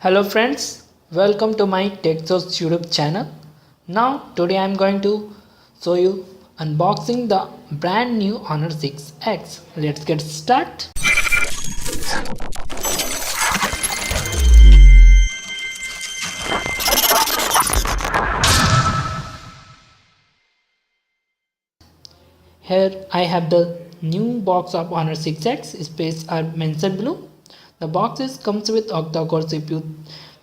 Hello friends, welcome to my TechSource YouTube channel. Now today I am going to show you unboxing the brand new Honor 6X. Let's get started. Here I have the new box of Honor 6X. Specs are mentioned below. The box comes with octa-core CPU,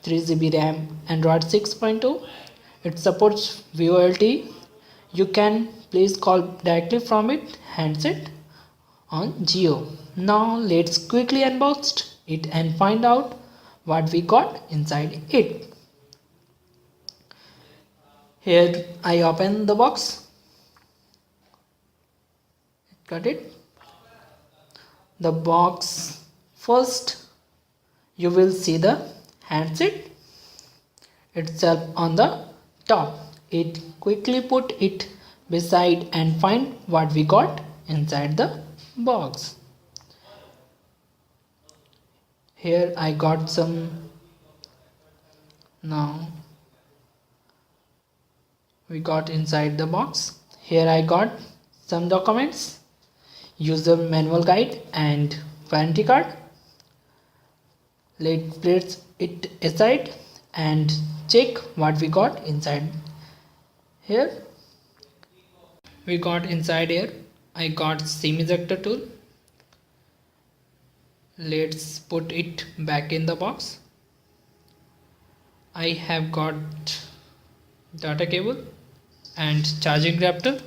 3GB RAM, Android 6.0. It supports VoLTE. You can please call directly from it handset on Geo. Now let's quickly unbox it and find out what we got inside it. Here I open the box. Got it? The box first you will see the handset itself on the top. It quickly put it beside and find what we got inside the box. Here I got some. Now we got inside the box. Here I got some documents, user manual guide and warranty card. Let's place it aside and check what we got inside. Here we got inside here I got SIM ejector tool. Let's put it back in the box. I have got data cable and charging adapter.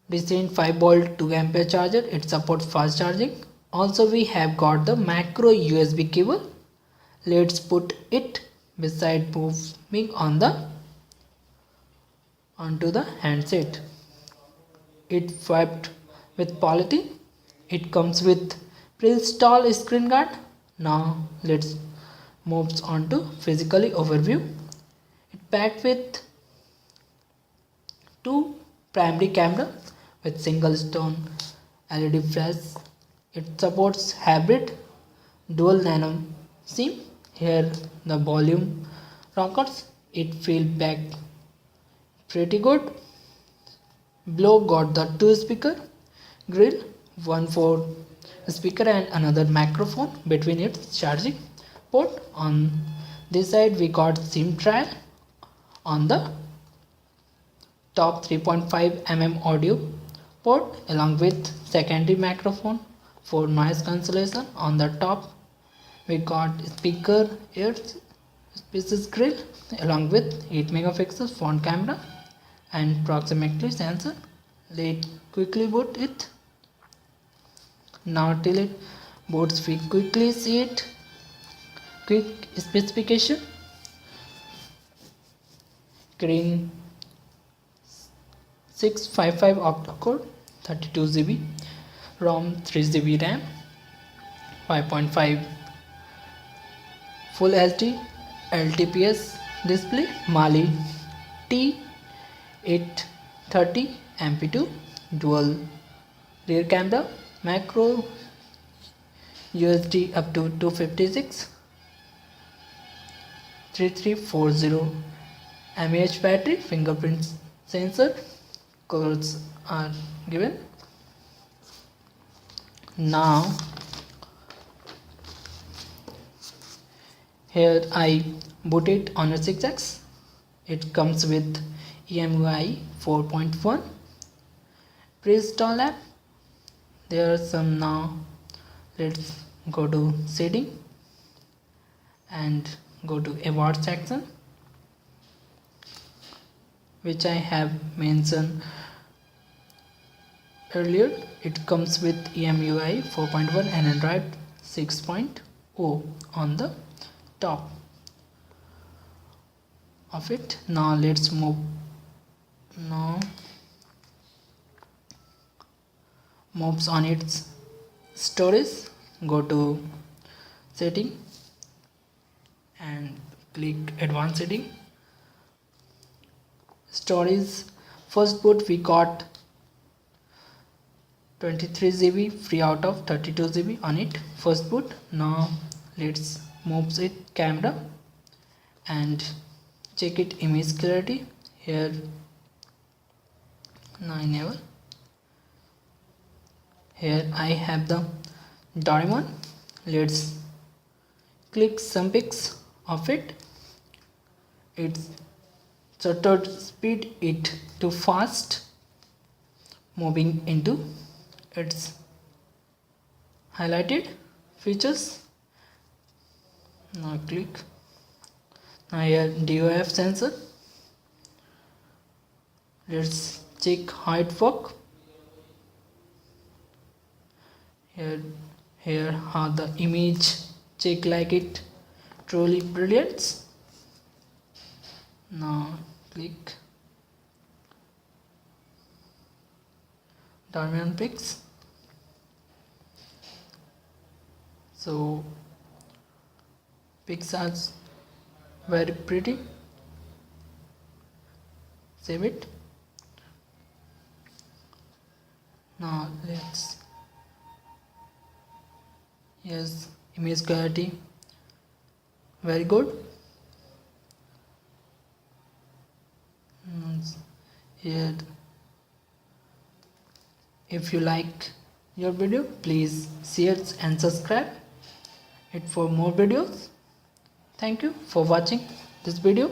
Recent 5V 2A charger. It supports fast charging. Also we have got the macro USB cable. Let's put it beside moving onto the handset. It wrapped with polythene. It comes with pre-installed screen guard. Now let's move on to physically overview. It packed with two primary camera with single stone LED flash. It supports hybrid dual nano SIM. Here the volume rockers. It feels back pretty good. Below got the two speaker grill, one for speaker and another microphone between its charging port. On this side we got SIM trial. On the top 3.5mm audio port along with secondary microphone for noise cancellation. On the top we got speaker ear species grill along with 8 megapixel front camera and proximity sensor. Let's quickly boot it. Now till it boots we quickly see it. Quick specification: Kirin 655 octa-core, 32GB ROM, 3GB RAM, 5.5 Full HD LTPS display, Mali T830 MP2 dual rear camera, macro USD up to 256, 3340 mAh battery, fingerprint sensor. Colors are given. Now here I boot it on a 6X. It comes with EMUI 4.1 pre-install app. There are some. Now let's go to setting and go to award section, which I have mentioned earlier. It comes with EMUI 4.1 and Android 6.0 on the top of it. Now let's move. Now moves on its storage. Go to setting and click advanced setting. Storage, first boot we got 23GB free out of 32GB on it first boot. Now Let's move it camera and check it image clarity. Here 9 level. Here I have the diamond. Let's click some pics of it. Its shutter speed it too fast, moving into its highlighted features. Now click. Now here DOF sensor. Let's check how it works. Here how the image check like it truly brilliant. Now click diamond pics. So pics are very pretty. Save it. Now let's, yes, image quality very good. Here, if you like your video, please share and subscribe it for more videos. Thank you for watching this video.